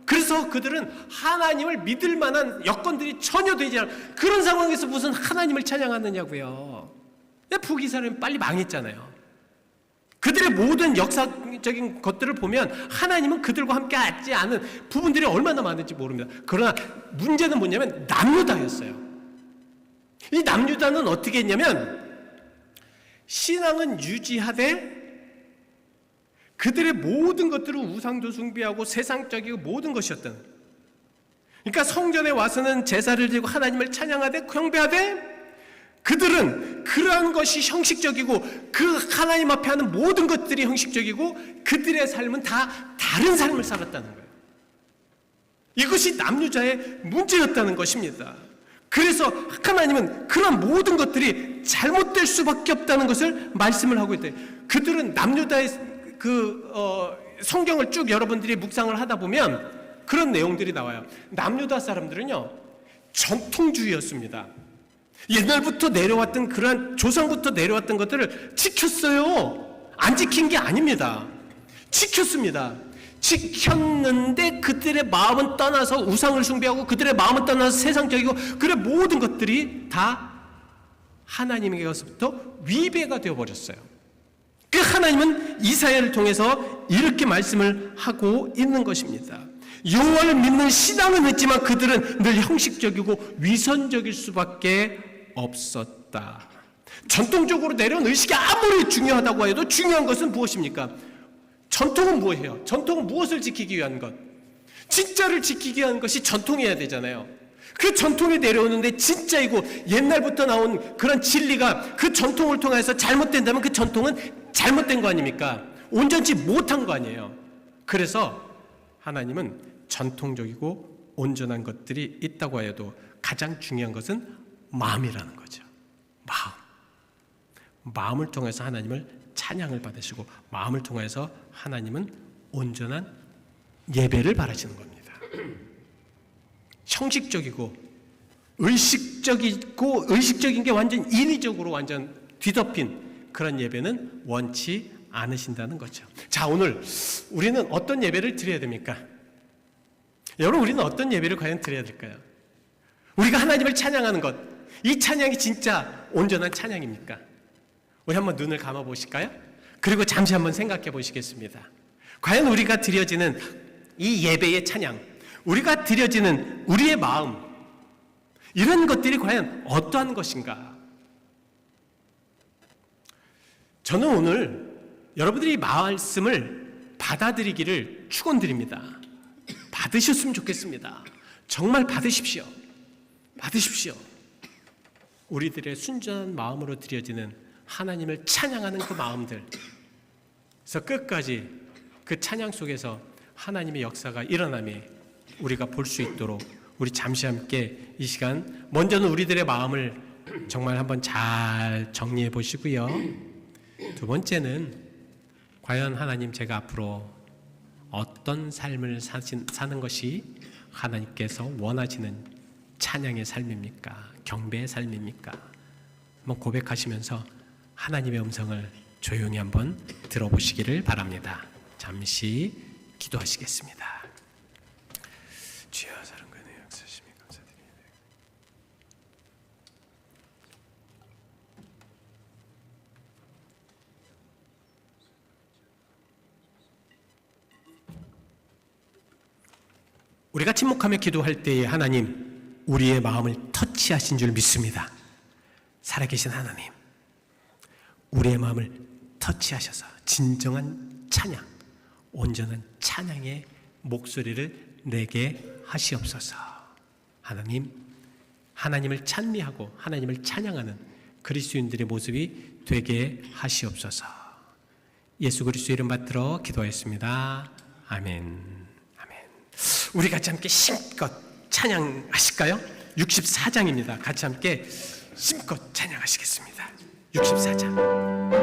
A: 그래서 그들은 하나님을 믿을 만한 여건들이 전혀 되지 않은 그런 상황에서 무슨 하나님을 찬양하느냐고요. 북이스라엘은 빨리 망했잖아요. 그들의 모든 역사적인 것들을 보면 하나님은 그들과 함께 하지 않은 부분들이 얼마나 많은지 모릅니다. 그러나 문제는 뭐냐면 남유다였어요. 이 남유다는 어떻게 했냐면 신앙은 유지하되 그들의 모든 것들을 우상도 숭배하고 세상적이고 모든 것이었던, 그러니까 성전에 와서는 제사를 드리고 하나님을 찬양하되 경배하되 그들은 그러한 것이 형식적이고 그 하나님 앞에 하는 모든 것들이 형식적이고 그들의 삶은 다 다른 삶을 살았다는 거예요. 이것이 남유다의 문제였다는 것입니다. 그래서 하나님은 그런 모든 것들이 잘못될 수밖에 없다는 것을 말씀을 하고 있대요. 그들은 남유다의 성경을 쭉 여러분들이 묵상을 하다 보면 그런 내용들이 나와요. 남유다 사람들은요, 전통주의였습니다. 옛날부터 내려왔던 그러한 조상부터 내려왔던 것들을 지켰어요. 안 지킨 게 아닙니다. 지켰습니다. 지켰는데 그들의 마음은 떠나서 우상을 숭배하고 그들의 마음은 떠나서 세상적이고 그의 모든 것들이 다 하나님에게서부터 위배가 되어버렸어요. 그 하나님은 이사야를 통해서 이렇게 말씀을 하고 있는 것입니다. 여호와를 믿는 신앙은 있지만 그들은 늘 형식적이고 위선적일 수밖에 없었다. 전통적으로 내려온 의식이 아무리 중요하다고 해도 중요한 것은 무엇입니까? 전통은 무엇이에요? 전통은 무엇을 지키기 위한 것? 진짜를 지키기 위한 것이 전통이어야 되잖아요. 그 전통이 내려오는데 진짜이고 옛날부터 나온 그런 진리가 그 전통을 통해서 잘못된다면 그 전통은 잘못된 거 아닙니까? 온전치 못한 거 아니에요. 그래서 하나님은 전통적이고 온전한 것들이 있다고 해도 가장 중요한 것은 마음이라는 거죠. 마음을 통해서 하나님을 찬양을 받으시고 마음을 통해서 하나님은 온전한 예배를 바라시는 겁니다. 형식적이고 의식적인 게 완전 인위적으로 완전 뒤덮인 그런 예배는 원치 않으신다는 거죠. 자, 오늘 우리는 어떤 예배를 드려야 됩니까? 여러분, 우리는 어떤 예배를 과연 드려야 될까요? 우리가 하나님을 찬양하는 것, 이 찬양이 진짜 온전한 찬양입니까? 우리 한번 눈을 감아 보실까요? 그리고 잠시 한번 생각해 보시겠습니다. 과연 우리가 드려지는 이 예배의 찬양, 우리가 드려지는 우리의 마음, 이런 것들이 과연 어떠한 것인가? 저는 오늘 여러분들이 말씀을 받아들이기를 축원드립니다. 받으셨으면 좋겠습니다. 정말 받으십시오. 받으십시오. 우리들의 순전한 마음으로 드려지는 하나님을 찬양하는 그 마음들, 그래서 끝까지 그 찬양 속에서 하나님의 역사가 일어남이 우리가 볼 수 있도록 우리 잠시 함께 이 시간 먼저는 우리들의 마음을 정말 한번 잘 정리해 보시고요. 두 번째는 과연 하나님, 제가 앞으로 어떤 삶을 사는 것이 하나님께서 원하시는 찬양의 삶입니까? 경배의 삶입니까? 한번 고백하시면서 하나님의 음성을 조용히 한번 들어보시기를 바랍니다. 잠시 기도하시겠습니다. 주여, 사랑과 은혜 역사하심이 감사드립니다. 우리가 침묵하며 기도할 때에 하나님, 우리의 마음을 터치하신 줄 믿습니다. 살아계신 하나님, 우리의 마음을 터치하셔서 진정한 찬양, 온전한 찬양의 목소리를 내게 하시옵소서. 하나님, 하나님을 찬미하고 하나님을 찬양하는 그리스도인들의 모습이 되게 하시옵소서. 예수 그리스도 이름 받들어 기도하였습니다. 아멘. 우리 같이 함께 힘껏 찬양하실까요? 64장입니다. 같이 함께 힘껏 찬양하시겠습니다. 64장.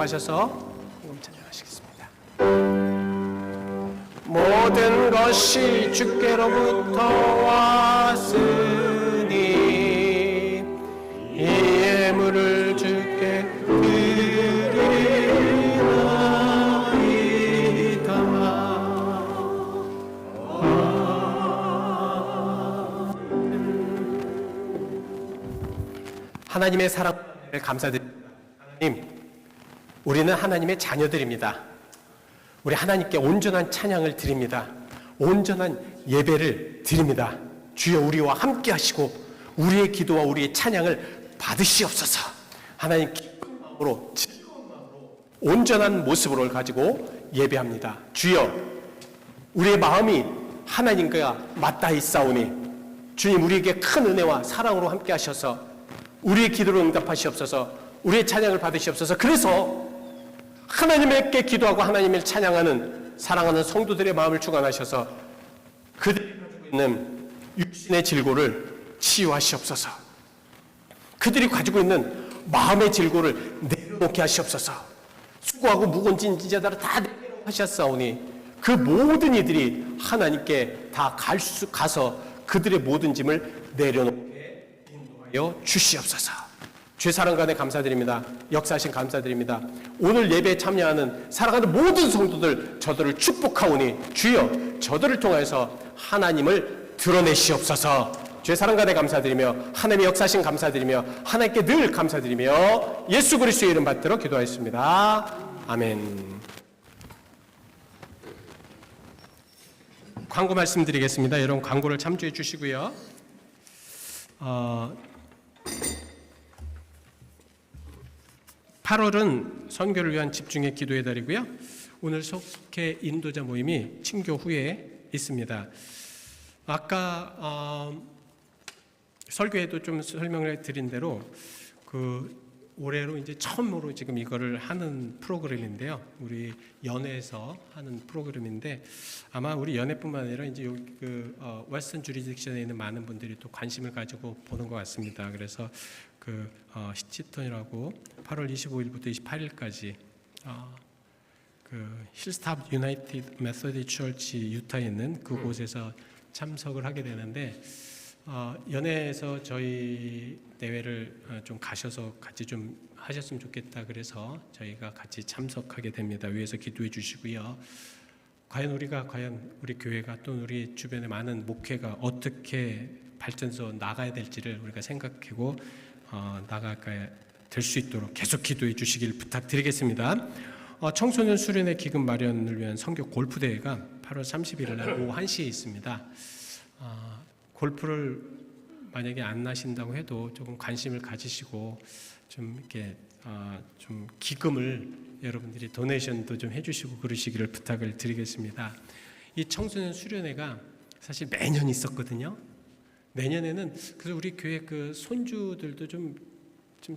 A: 하셔서 찬양하시겠습니다. 모든 것이 주께로부터 왔으니 이 예물을 주께 드리나이다. 하나님의 사랑에 감사드립니다. 하나님, 우리는 하나님의 자녀들입니다. 우리 하나님께 온전한 찬양을 드립니다. 온전한 예배를 드립니다. 주여 우리와 함께 하시고 우리의 기도와 우리의 찬양을 받으시옵소서. 하나님 기쁜 마음으로 즐거운 마음으로 온전한 모습을 가지고 예배합니다. 주여 우리의 마음이 하나님과 맞닿아 있사오니 주님 우리에게 큰 은혜와 사랑으로 함께 하셔서 우리의 기도를 응답하시옵소서. 우리의 찬양을 받으시옵소서. 그래서 하나님께 기도하고 하나님을 찬양하는 사랑하는 성도들의 마음을 주관하셔서 그들이 가지고 있는 육신의 질고를 치유하시옵소서. 그들이 가지고 있는 마음의 질고를 내려놓게 하시옵소서. 수고하고 무거운 짐자들을 다 내려놓게 하셨사오니 그 모든 이들이 하나님께 다 가서 그들의 모든 짐을 내려놓게 인도하여 주시옵소서. 주의 사랑 간에 감사드립니다. 역사하신 감사드립니다. 오늘 예배에 참여하는 사랑하는 모든 성도들 저들을 축복하오니 주여 저들을 통해서 하나님을 드러내시옵소서. 주의 사랑 간에 감사드리며 하나님의 역사하신 감사드리며 하나님께 늘 감사드리며 예수 그리스도의 이름 받들어 기도하였습니다. 아멘. 광고 말씀드리겠습니다. 여러분 광고를 참조해 주시고요. 8월은 선교를 위한 집중의 기도의 달이고요. 오늘 속회 인도자 모임이 친교 후에 있습니다. 아까 설교에도 좀 설명을 드린 대로 올해로 이제 처음으로 지금 이거를 하는 프로그램인데요. 우리 연회에서 하는 프로그램인데 아마 우리 연회뿐만 아니라 이제 여기 웨스턴 주리딕션에 있는 많은 분들이 또 관심을 가지고 보는 것 같습니다. 그래서 시티턴이라고 8월 25일부터 28일까지 힐스탑 유나이티드 메소디 처치 유타에 있는 그곳에서 참석을 하게 되는데 연회에서 저희 대회를 좀 가셔서 같이 좀 하셨으면 좋겠다 그래서 저희가 같이 참석하게 됩니다. 위에서 기도해 주시고요. 과연 우리 교회가 또 우리 주변의 많은 목회가 어떻게 발전해서 나가야 될지를 우리가 생각하고 나가야 될 수 있도록 계속 기도해 주시길 부탁드리겠습니다. 청소년 수련회 기금 마련을 위한 선교 골프 대회가 8월 31일 날 오후 1시에 있습니다. 골프를 만약에 안 나신다고 해도 조금 관심을 가지시고 좀 이렇게 좀 기금을 여러분들이 도네이션도 좀 해주시고 그러시기를 부탁을 드리겠습니다. 이 청소년 수련회가 사실 매년 있었거든요. 내년에는 그래서 우리 교회 그 손주들도 좀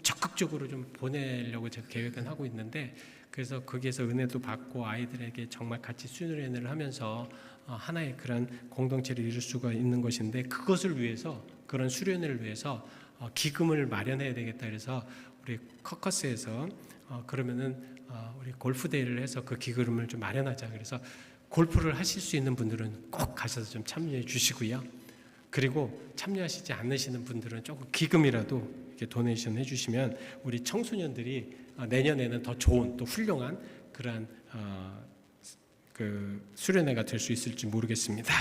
A: 적극적으로 좀 보내려고 제가 계획은 하고 있는데 그래서 거기에서 은혜도 받고 아이들에게 정말 같이 수련회를 하면서 하나의 그런 공동체를 이룰 수가 있는 것인데 그것을 위해서 그런 수련회를 위해서 기금을 마련해야 되겠다 그래서 우리 커커스에서 그러면은 우리 골프 대회를 해서 그 기금을 좀 마련하자 그래서 골프를 하실 수 있는 분들은 꼭 가셔서 좀 참여해 주시고요. 그리고 참여하시지 않으시는 분들은 조금 기금이라도 이렇게 도네이션 해주시면 우리 청소년들이 내년에는 더 좋은 또 훌륭한 그러한 수련회가 될 수 있을지 모르겠습니다.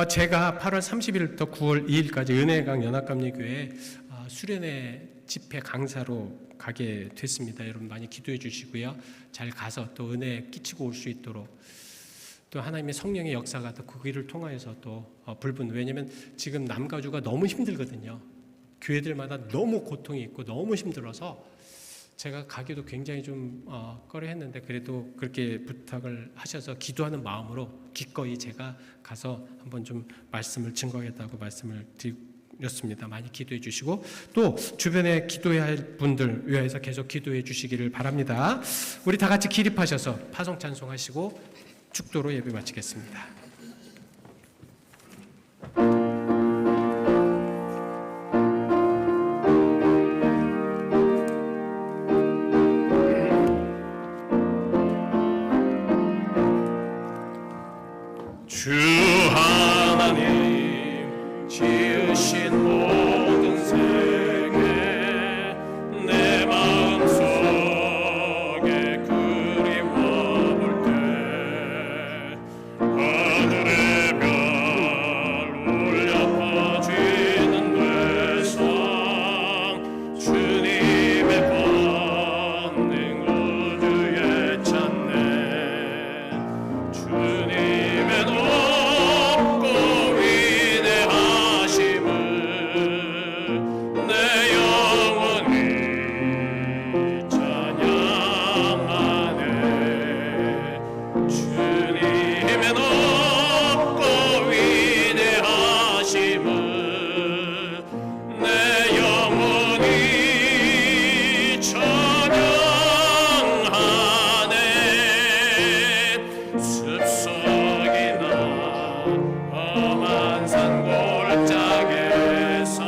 A: 제가 8월 30일부터 9월 2일까지 은혜강 연합감리교회 수련회 집회 강사로 가게 됐습니다. 여러분 많이 기도해 주시고요. 잘 가서 또 은혜 끼치고 올 수 있도록 또 하나님의 성령의 역사가 또 그 길을 통하여서 또 왜냐면 지금 남가주가 너무 힘들거든요. 교회들마다 너무 고통이 있고 너무 힘들어서 제가 가기도 굉장히 좀 꺼려했는데 그래도 그렇게 부탁을 하셔서 기도하는 마음으로 기꺼이 제가 가서 한번 좀 말씀을 증거하겠다고 말씀을 드렸습니다. 많이 기도해 주시고 또 주변에 기도해야 할 분들 위해서 계속 기도해 주시기를 바랍니다. 우리 다 같이 기립하셔서 파송 찬송하시고 축도로 예배 마치겠습니다. 하나님 지으신 모든 세계 내 마음속에 그리워볼 때 하늘의 별 울려 퍼지는 외상 주님의 권능 우주에 찾네 주님의 높고 위대하심을 내 영혼이 찬양하네 주님의 높고 위대하심을 내 영혼이 찬양하네 숲속이나 험한 산 골짜기에서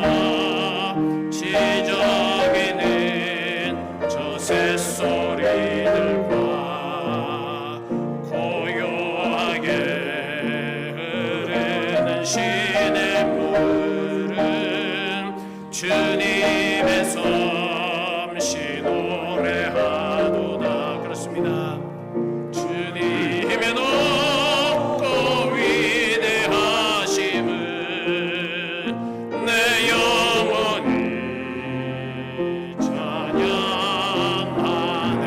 A: 지저귀는 저 새소리들과 고요하게 흐르는 시냇물은 주님의 솜씨 노래하도다. 그렇습니다. 주님의 높고 위대하심을 내 영혼이 찬양하네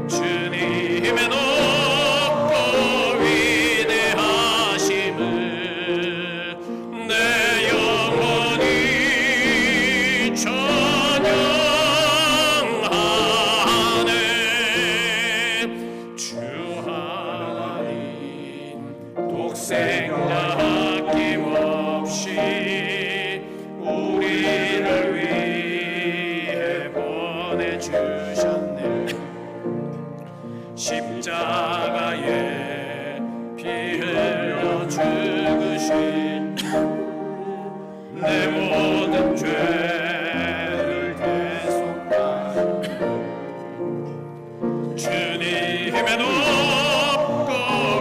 A: 주님의 높고 위대하심을 내 영혼이 찬양하네 주 하나님 독생자 아낌없이 우리를 위해 보내주셨네 십자가에 피 흘려 죽으신 내 모든 죄를 대속하신 주님의 높고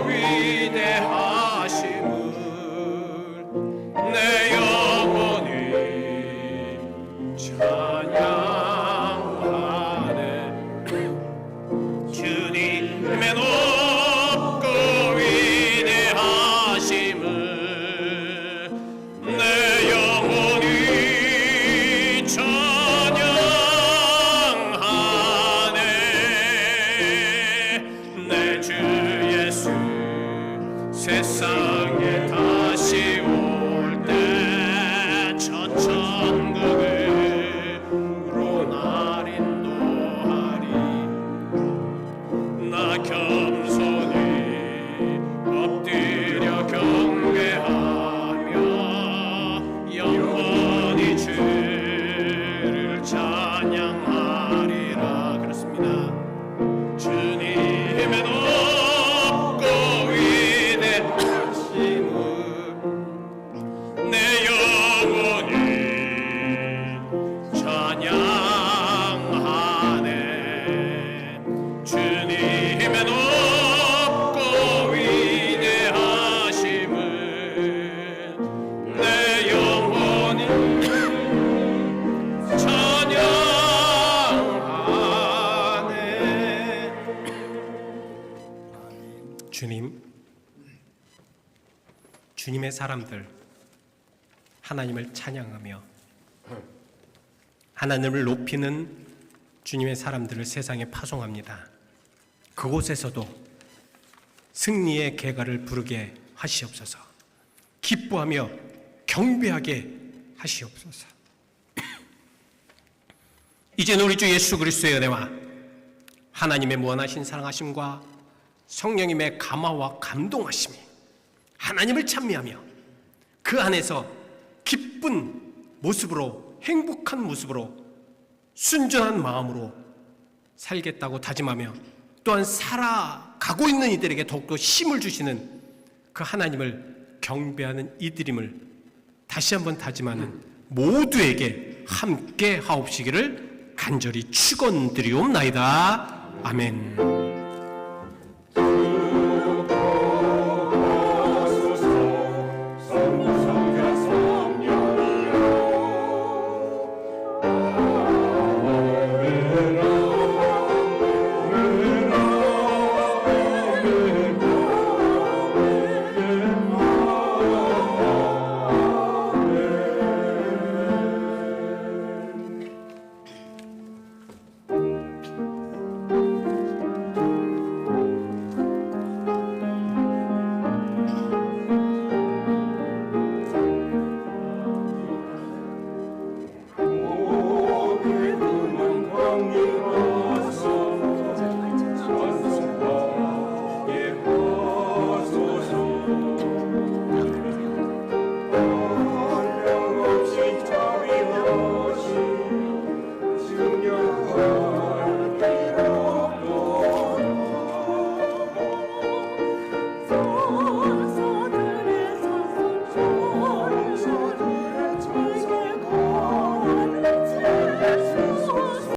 A: 위대하심을 내 영혼이 찬양하네 주님의 높고 위대하심을 내 영혼이 찬양하네 내 주 예수 세상에 다시 올 때 천천국으로 날 인도하리 나 겸손히 엎드려 경배하며 영원히 주를 찬양하리라. 그렇습니다. 주님의 높고 위대하심을 내 영혼이 찬양하네 주님의 높고 위대하심을 내 영혼이 찬양하네 주님의 사람들 하나님을 찬양하며 하나님을 높이는 주님의 사람들을 세상에 파송합니다. 그곳에서도 승리의 개가를 부르게 하시옵소서. 기뻐하며 경배하게 하시옵소서. 이제는 우리 주 예수 그리스도의 은혜와 하나님의 무한하신 사랑하심과 성령님의 감화와 감동하심이 하나님을 찬미하며 그 안에서 기쁜 모습으로 행복한 모습으로 순전한 마음으로 살겠다고 다짐하며 또한 살아가고 있는 이들에게 더욱더 힘을 주시는 그 하나님을 경배하는 이들임을 다시 한번 다짐하는 모두에게 함께 하옵시기를 간절히 축원드리옵나이다. 아멘.